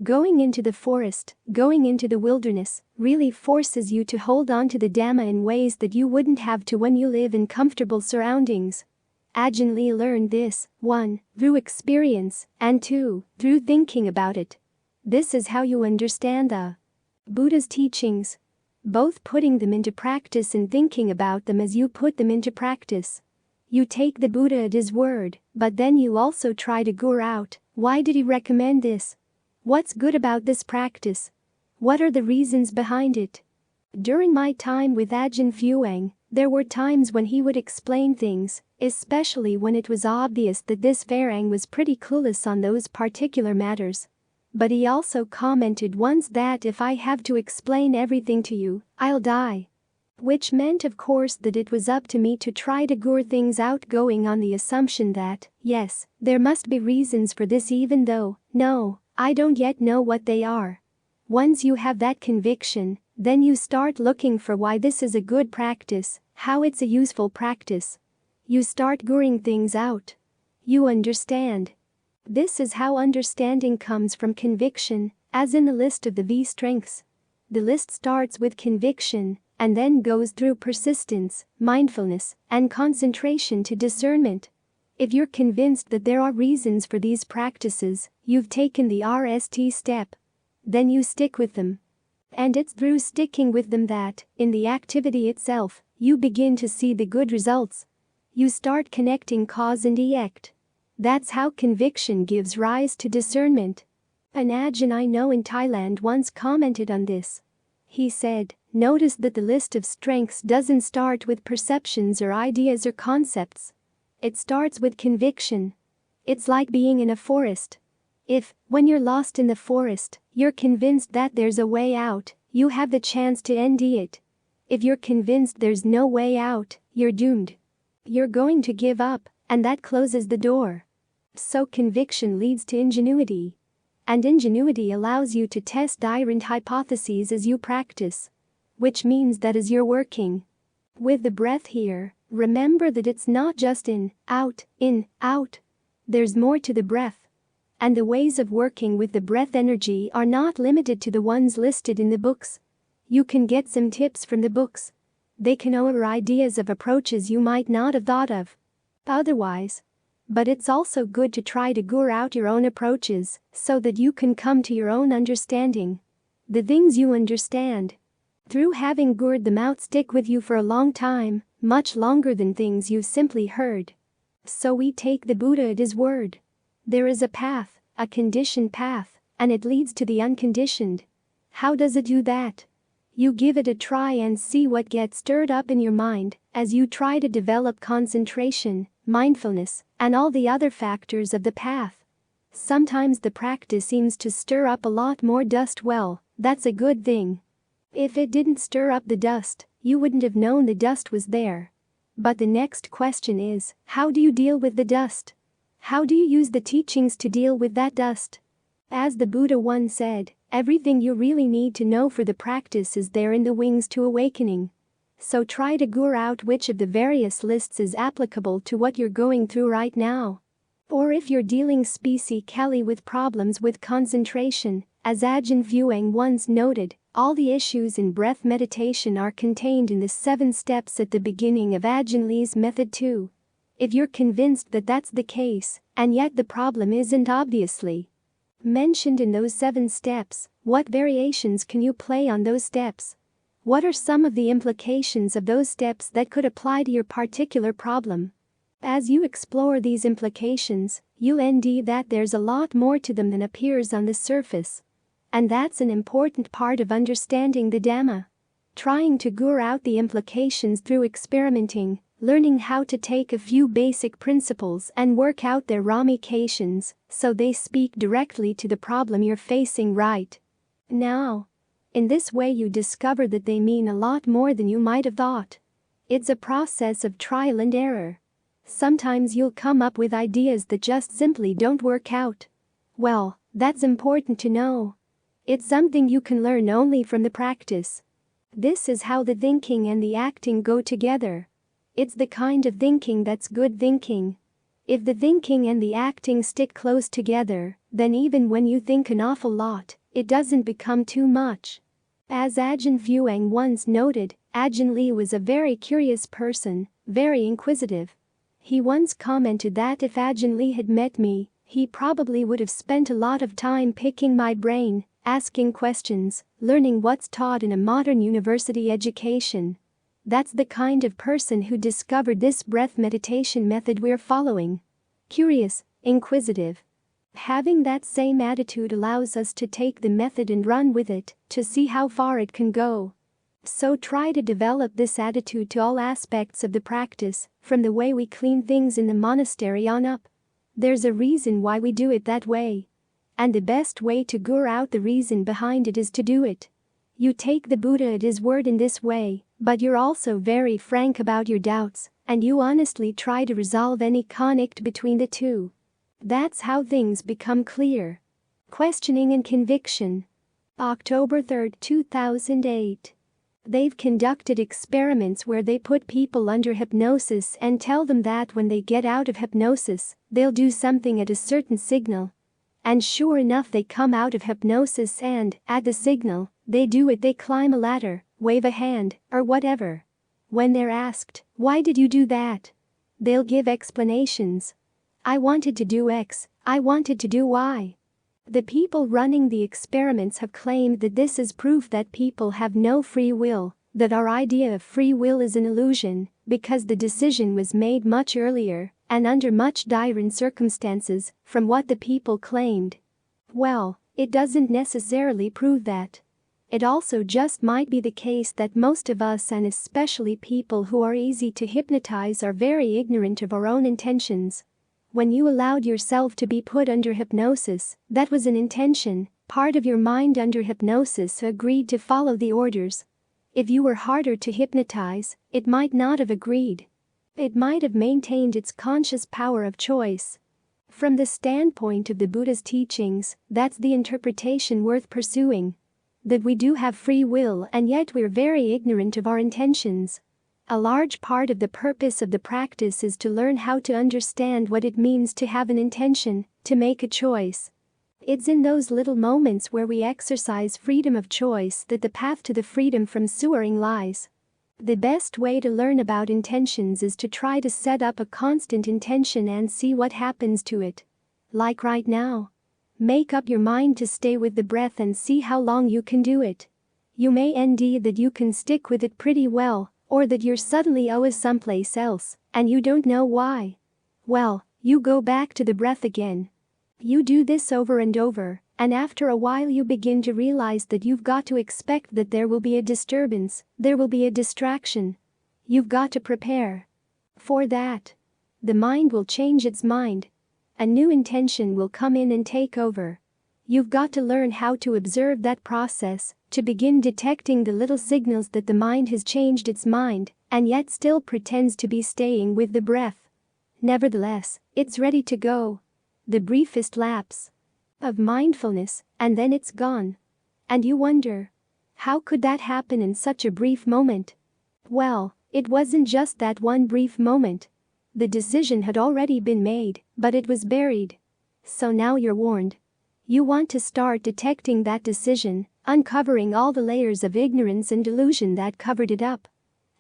Going into the forest, going into the wilderness, really forces you to hold on to the Dhamma in ways that you wouldn't have to when you live in comfortable surroundings. Ajahn Lee learned this, 1. Through experience, and 2. Through thinking about it. This is how you understand the Buddha's teachings. Both putting them into practice and thinking about them as you put them into practice. You take the Buddha at his word, but then you also try to guru out, why did he recommend this? What's good about this practice? What are the reasons behind it? During my time with Ajahn Fuang, there were times when he would explain things, especially when it was obvious that this Varang was pretty clueless on those particular matters. But he also commented once that if I have to explain everything to you, I'll die. Which meant of course that it was up to me to try to guru things out going on the assumption that, yes, there must be reasons for this even though, no, I don't yet know what they are. Once you have that conviction, then you start looking for why this is a good practice, how it's a useful practice. You start guruing things out. You understand. This is how understanding comes from conviction, as in the list of the V strengths. The list starts with conviction, and then goes through persistence, mindfulness, and concentration to discernment. If you're convinced that there are reasons for these practices, you've taken the RST step. Then you stick with them. And it's through sticking with them that, in the activity itself, you begin to see the good results. You start connecting cause and effect. That's how conviction gives rise to discernment. An Ajahn I know in Thailand once commented on this. He said, Notice that the list of strengths doesn't start with perceptions or ideas or concepts. It starts with conviction. It's like being in a forest. If, when you're lost in the forest, you're convinced that there's a way out, you have the chance to end it. If you're convinced there's no way out, you're doomed. You're going to give up, and that closes the door. So conviction leads to ingenuity. And ingenuity allows you to test different hypotheses as you practice. Which means that as you're working with the breath here, remember that it's not just in, out. There's more to the breath. And the ways of working with the breath energy are not limited to the ones listed in the books. You can get some tips from the books. They can offer ideas of approaches you might not have thought of otherwise. But it's also good to try to guru out your own approaches so that you can come to your own understanding. The things you understand through having gurued them out stick with you for a long time, much longer than things you simply heard. So we take the Buddha at his word. There is a path, a conditioned path, and it leads to the unconditioned. How does it do that? You give it a try and see what gets stirred up in your mind as you try to develop concentration, mindfulness, and all the other factors of the path. Sometimes the practice seems to stir up a lot more dust. Well, that's a good thing. If it didn't stir up the dust, you wouldn't have known the dust was there. But the next question is, how do you deal with the dust? How do you use the teachings to deal with that dust? As the Buddha once said, everything you really need to know for the practice is there in the Wings to Awakening. So try to guru out which of the various lists is applicable to what you're going through right now. Or if you're dealing specifically with problems with concentration, as Ajahn Fuang once noted, all the issues in breath meditation are contained in the 7 steps at the beginning of Ajahn Lee's method too. If you're convinced that that's the case, and yet the problem isn't obviously mentioned in those 7 steps, what variations can you play on those steps? What are some of the implications of those steps that could apply to your particular problem? As you explore these implications, you'll end that there's a lot more to them than appears on the surface. And that's an important part of understanding the Dhamma. Trying to guru out the implications through experimenting, learning how to take a few basic principles and work out their ramifications so they speak directly to the problem you're facing right now. In this way you discover that they mean a lot more than you might have thought. It's a process of trial and error. Sometimes you'll come up with ideas that just simply don't work out. Well, that's important to know. It's something you can learn only from the practice. This is how the thinking and the acting go together. It's the kind of thinking that's good thinking. If the thinking and the acting stick close together, then even when you think an awful lot, it doesn't become too much. As Ajahn Fuang once noted, Ajahn Lee was a very curious person, very inquisitive. He once commented that if Ajahn Lee had met me, he probably would have spent a lot of time picking my brain, asking questions, learning what's taught in a modern university education. That's the kind of person who discovered this breath meditation method we're following. Curious, inquisitive. Having that same attitude allows us to take the method and run with it, to see how far it can go. So try to develop this attitude to all aspects of the practice, from the way we clean things in the monastery on up. There's a reason why we do it that way. And the best way to guru out the reason behind it is to do it. You take the Buddha at his word in this way, but you're also very frank about your doubts, and you honestly try to resolve any conflict between the two. That's how things become clear. Questioning and conviction. October 3, 2008. They've conducted experiments where they put people under hypnosis and tell them that when they get out of hypnosis, they'll do something at a certain signal. And sure enough, they come out of hypnosis and, at the signal, they do it. They climb a ladder, wave a hand, or whatever. When they're asked, "Why did you do that?" they'll give explanations. "I wanted to do X, I wanted to do Y." The people running the experiments have claimed that this is proof that people have no free will, that our idea of free will is an illusion, because the decision was made much earlier and under much different circumstances from what the people claimed. Well, it doesn't necessarily prove that. It also just might be the case that most of us, and especially people who are easy to hypnotize, are very ignorant of our own intentions. When you allowed yourself to be put under hypnosis, that was an intention. Part of your mind under hypnosis agreed to follow the orders. If you were harder to hypnotize, it might not have agreed. It might have maintained its conscious power of choice. From the standpoint of the Buddha's teachings, that's the interpretation worth pursuing. That we do have free will and yet we're very ignorant of our intentions. A large part of the purpose of the practice is to learn how to understand what it means to have an intention, to make a choice. It's in those little moments where we exercise freedom of choice that the path to the freedom from sewering lies. The best way to learn about intentions is to try to set up a constant intention and see what happens to it. Like right now. Make up your mind to stay with the breath and see how long you can do it. You may end that you can stick with it pretty well, or that you're suddenly always someplace else, and you don't know why. Well, you go back to the breath again. You do this over and over, and after a while you begin to realize that you've got to expect that there will be a disturbance, there will be a distraction. You've got to prepare for that. The mind will change its mind. A new intention will come in and take over. You've got to learn how to observe that process, to begin detecting the little signals that the mind has changed its mind, and yet still pretends to be staying with the breath. Nevertheless, it's ready to go. The briefest lapse of mindfulness, and then it's gone. And you wonder, how could that happen in such a brief moment? Well, it wasn't just that one brief moment. The decision had already been made, but it was buried. So now you're warned. You want to start detecting that decision, uncovering all the layers of ignorance and delusion that covered it up.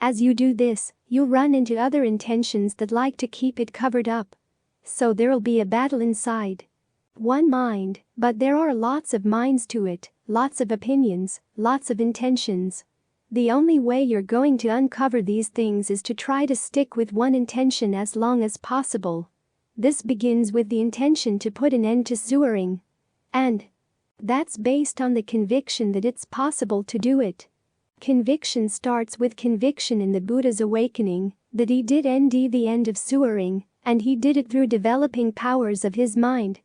As you do this, you'll run into other intentions that like to keep it covered up. So there'll be a battle inside. One mind, but there are lots of minds to it, lots of opinions, lots of intentions. The only way you're going to uncover these things is to try to stick with one intention as long as possible. This begins with the intention to put an end to sewering. And that's based on the conviction that it's possible to do it. Conviction starts with conviction in the Buddha's awakening, that he did end the end of sewering, and he did it through developing powers of his mind.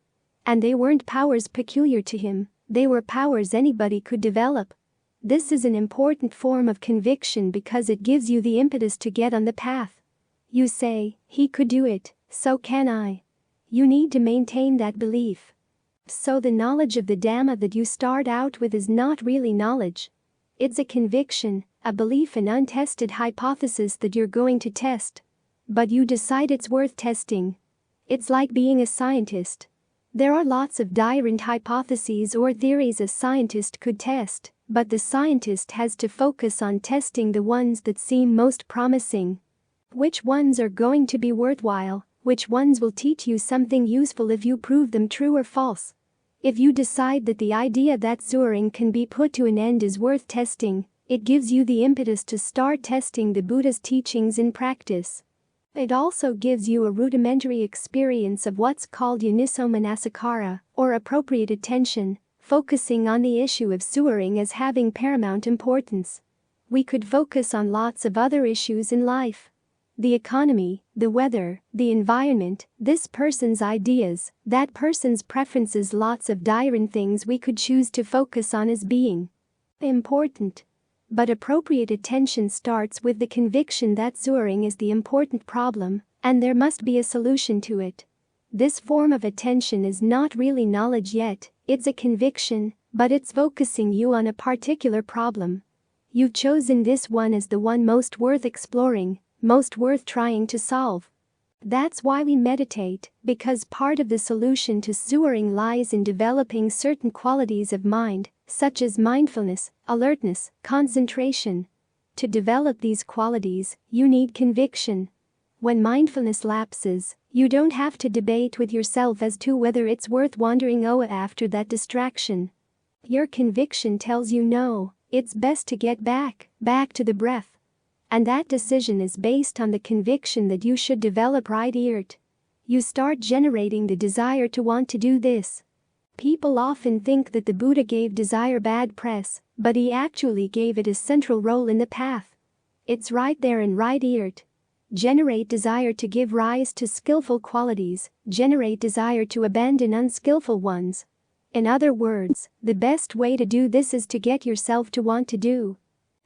And they weren't powers peculiar to him, they were powers anybody could develop. This is an important form of conviction because it gives you the impetus to get on the path. You say, he could do it, so can I. You need to maintain that belief. So the knowledge of the Dhamma that you start out with is not really knowledge. It's a conviction, a belief, an untested hypothesis that you're going to test. But you decide it's worth testing. It's like being a scientist. There are lots of different hypotheses or theories a scientist could test, but the scientist has to focus on testing the ones that seem most promising. Which ones are going to be worthwhile, which ones will teach you something useful if you prove them true or false. If you decide that the idea that sewering can be put to an end is worth testing, it gives you the impetus to start testing the Buddha's teachings in practice. It also gives you a rudimentary experience of what's called yoniso manasikara, or appropriate attention, focusing on the issue of sewering as having paramount importance. We could focus on lots of other issues in life. The economy, the weather, the environment, this person's ideas, that person's preferences, lots of different things we could choose to focus on as being important. But appropriate attention starts with the conviction that sewering is the important problem, and there must be a solution to it. This form of attention is not really knowledge yet, it's a conviction, but it's focusing you on a particular problem. You've chosen this one as the one most worth exploring, most worth trying to solve. That's why we meditate, because part of the solution to sewering lies in developing certain qualities of mind, such as mindfulness, alertness, concentration. To develop these qualities, you need conviction. When mindfulness lapses, you don't have to debate with yourself as to whether it's worth wandering after that distraction. Your conviction tells you no, it's best to get back to the breath. And that decision is based on the conviction that you should develop right ear. You start generating the desire to want to do this. People often think that the Buddha gave desire bad press, but he actually gave it a central role in the path. It's right there in right ear. Generate desire to give rise to skillful qualities, generate desire to abandon unskillful ones. In other words, the best way to do this is to get yourself to want to do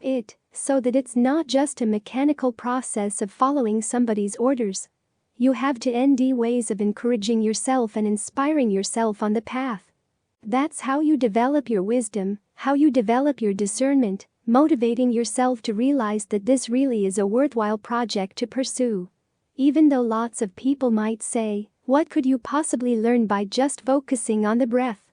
it, so that it's not just a mechanical process of following somebody's orders. You have to end ways of encouraging yourself and inspiring yourself on the path. That's how you develop your wisdom, how you develop your discernment, motivating yourself to realize that this really is a worthwhile project to pursue. Even though lots of people might say, what could you possibly learn by just focusing on the breath?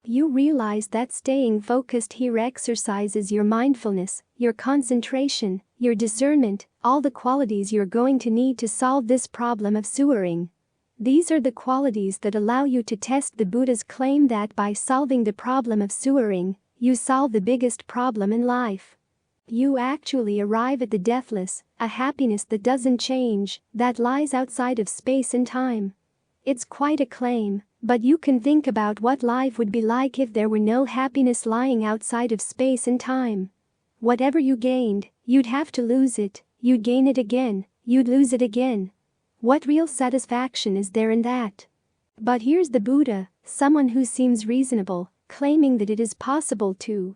You realize that staying focused here exercises your mindfulness, your concentration, your discernment, all the qualities you're going to need to solve this problem of sewering. These are the qualities that allow you to test the Buddha's claim that by solving the problem of sewering, you solve the biggest problem in life. You actually arrive at the deathless, a happiness that doesn't change, that lies outside of space and time. It's quite a claim, but you can think about what life would be like if there were no happiness lying outside of space and time. Whatever you gained, you'd have to lose it, you'd gain it again, you'd lose it again. What real satisfaction is there in that? But here's the Buddha, someone who seems reasonable, claiming that it is possible to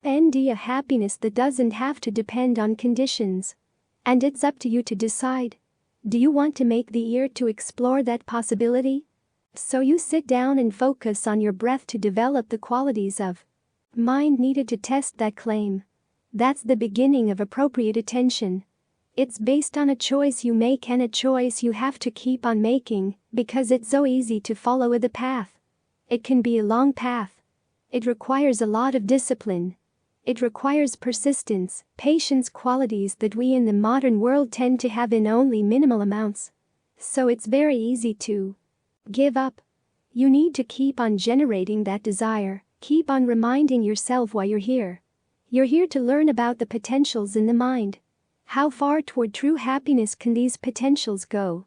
end a happiness that doesn't have to depend on conditions. And it's up to you to decide. Do you want to make the ear to explore that possibility? So you sit down and focus on your breath to develop the qualities of mind needed to test that claim. That's the beginning of appropriate attention. It's based on a choice you make and a choice you have to keep on making, because it's so easy to follow the path. It can be a long path. It requires a lot of discipline. It requires persistence, patience, qualities that we in the modern world tend to have in only minimal amounts. So it's very easy to give up. You need to keep on generating that desire, keep on reminding yourself why you're here. You're here to learn about the potentials in the mind. How far toward true happiness can these potentials go?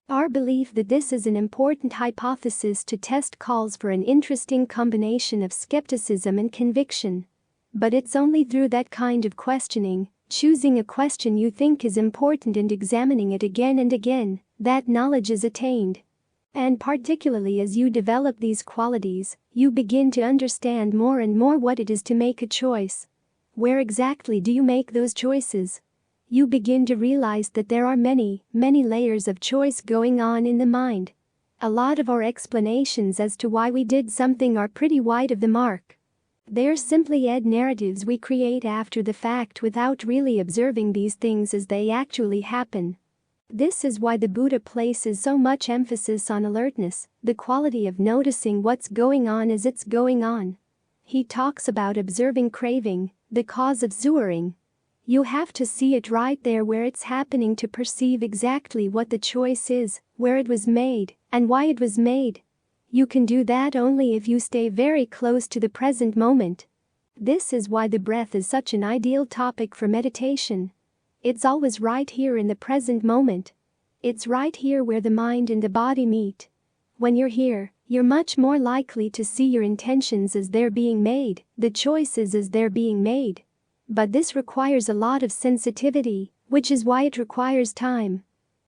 Our belief that this is an important hypothesis to test calls for an interesting combination of skepticism and conviction. But it's only through that kind of questioning, choosing a question you think is important and examining it again and again, that knowledge is attained. And particularly as you develop these qualities, you begin to understand more and more what it is to make a choice. Where exactly do you make those choices? You begin to realize that there are many, many layers of choice going on in the mind. A lot of our explanations as to why we did something are pretty wide of the mark. They're simply narratives we create after the fact without really observing these things as they actually happen. This is why the Buddha places so much emphasis on alertness, the quality of noticing what's going on as it's going on. He talks about observing craving, the cause of sewering. You have to see it right there where it's happening to perceive exactly what the choice is, where it was made, and why it was made. You can do that only if you stay very close to the present moment. This is why the breath is such an ideal topic for meditation. It's always right here in the present moment. It's right here where the mind and the body meet. When you're here, you're much more likely to see your intentions as they're being made, the choices as they're being made. But this requires a lot of sensitivity, which is why it requires time.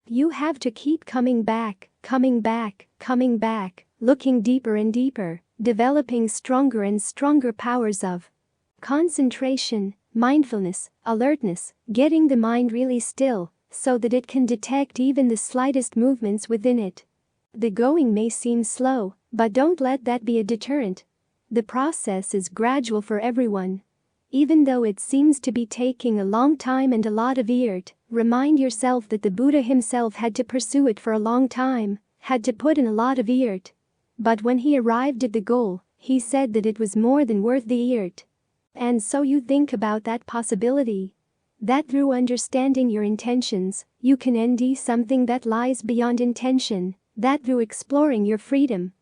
You have to keep coming back, looking deeper and deeper, developing stronger and stronger powers of concentration, mindfulness, alertness, getting the mind really still, so that it can detect even the slightest movements within it. The going may seem slow, but don't let that be a deterrent. The process is gradual for everyone. Even though it seems to be taking a long time and a lot of effort, remind yourself that the Buddha himself had to pursue it for a long time, had to put in a lot of effort. But when he arrived at the goal, he said that it was more than worth the effort. And so you think about that possibility. That through understanding your intentions, you can end something that lies beyond intention, that through exploring your freedom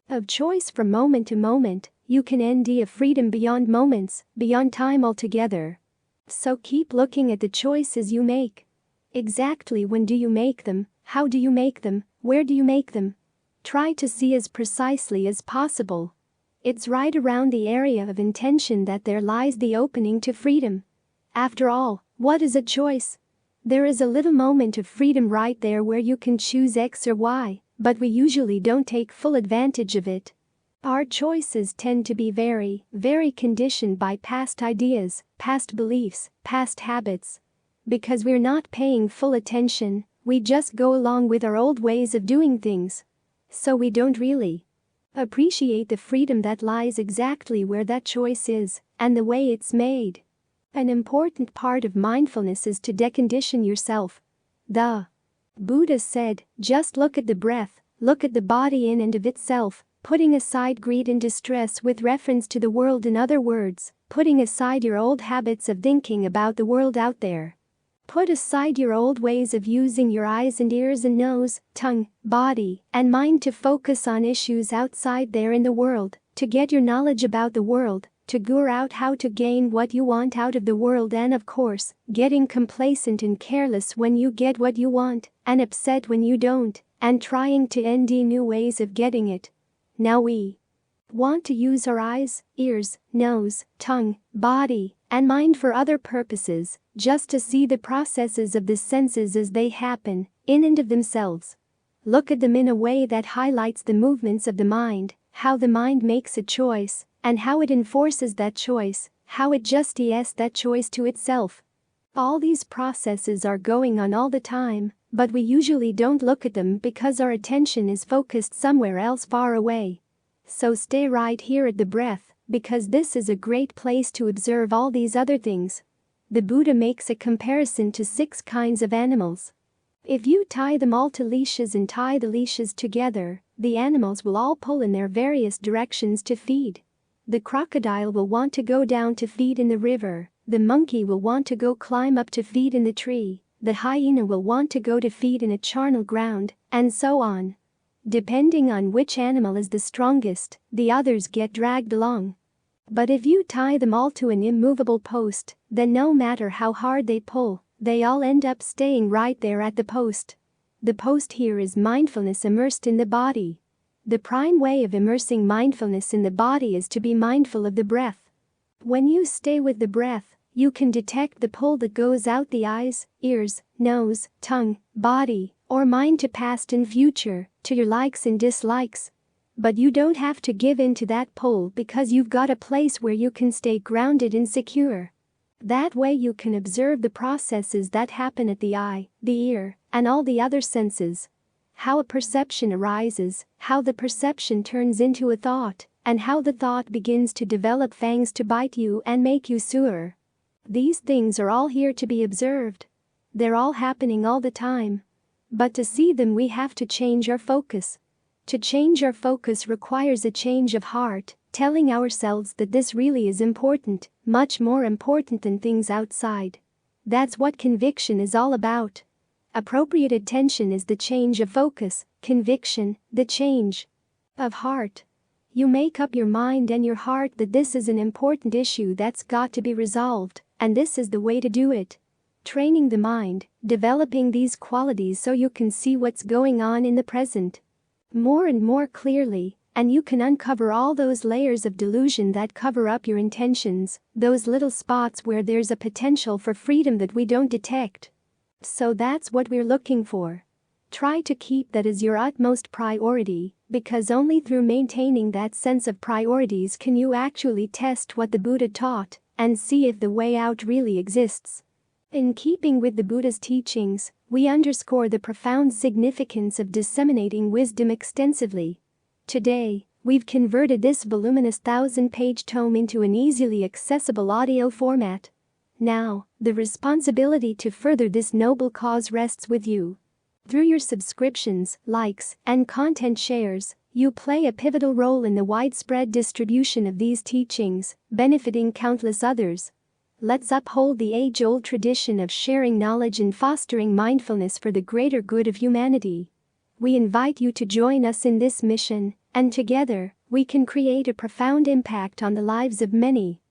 of choice from moment to moment, you can end a freedom beyond moments, beyond time altogether. So keep looking at the choices you make. Exactly when do you make them, how do you make them, where do you make them? Try to see as precisely as possible. It's right around the area of intention that there lies the opening to freedom. After all, what is a choice? There is a little moment of freedom right there where you can choose X or Y, but we usually don't take full advantage of it. Our choices tend to be very, very conditioned by past ideas, past beliefs, past habits. Because we're not paying full attention, we just go along with our old ways of doing things. So we don't really appreciate the freedom that lies exactly where that choice is and the way it's made. An important part of mindfulness is to decondition yourself. The Buddha said, just look at the breath, look at the body in and of itself, putting aside greed and distress with reference to the world. In other words, putting aside your old habits of thinking about the world out there. Put aside your old ways of using your eyes and ears and nose, tongue, body, and mind to focus on issues outside there in the world, to get your knowledge about the world, to figure out how to gain what you want out of the world, and of course, getting complacent and careless when you get what you want, and upset when you don't, and trying to end new ways of getting it. Now we want to use our eyes, ears, nose, tongue, body, and mind for other purposes, just to see the processes of the senses as they happen, in and of themselves. Look at them in a way that highlights the movements of the mind, how the mind makes a choice, and how it enforces that choice, how it justifies that choice to itself. All these processes are going on all the time, but we usually don't look at them because our attention is focused somewhere else far away. So stay right here at the breath, because this is a great place to observe all these other things. The Buddha makes a comparison to 6 kinds of animals. If you tie them all to leashes and tie the leashes together, the animals will all pull in their various directions to feed. The crocodile will want to go down to feed in the river, the monkey will want to go climb up to feed in the tree, the hyena will want to go to feed in a charnel ground, and so on. Depending on which animal is the strongest, the others get dragged along. But if you tie them all to an immovable post, then no matter how hard they pull, they all end up staying right there at the post. The post here is mindfulness immersed in the body. The prime way of immersing mindfulness in the body is to be mindful of the breath. When you stay with the breath, you can detect the pull that goes out the eyes, ears, nose, tongue, body, or mind to past and future, to your likes and dislikes. But you don't have to give in to that pull because you've got a place where you can stay grounded and secure. That way you can observe the processes that happen at the eye, the ear, and all the other senses. How a perception arises, how the perception turns into a thought, and how the thought begins to develop fangs to bite you and make you sore. These things are all here to be observed. They're all happening all the time. But to see them we have to change our focus. To change our focus requires a change of heart, telling ourselves that this really is important, much more important than things outside. That's what conviction is all about. Appropriate attention is the change of focus, conviction, the change of heart. You make up your mind and your heart that this is an important issue that's got to be resolved, and this is the way to do it. Training the mind, developing these qualities so you can see what's going on in the present more and more clearly, and you can uncover all those layers of delusion that cover up your intentions, those little spots where there's a potential for freedom that we don't detect. So that's what we're looking for. Try to keep that as your utmost priority, because only through maintaining that sense of priorities can you actually test what the Buddha taught and see if the way out really exists. In keeping with the Buddha's teachings, we underscore the profound significance of disseminating wisdom extensively. Today, we've converted this voluminous 1,000-page tome into an easily accessible audio format. Now, the responsibility to further this noble cause rests with you. Through your subscriptions, likes, and content shares, you play a pivotal role in the widespread distribution of these teachings, benefiting countless others. Let's uphold the age-old tradition of sharing knowledge and fostering mindfulness for the greater good of humanity. We invite you to join us in this mission, and together, we can create a profound impact on the lives of many.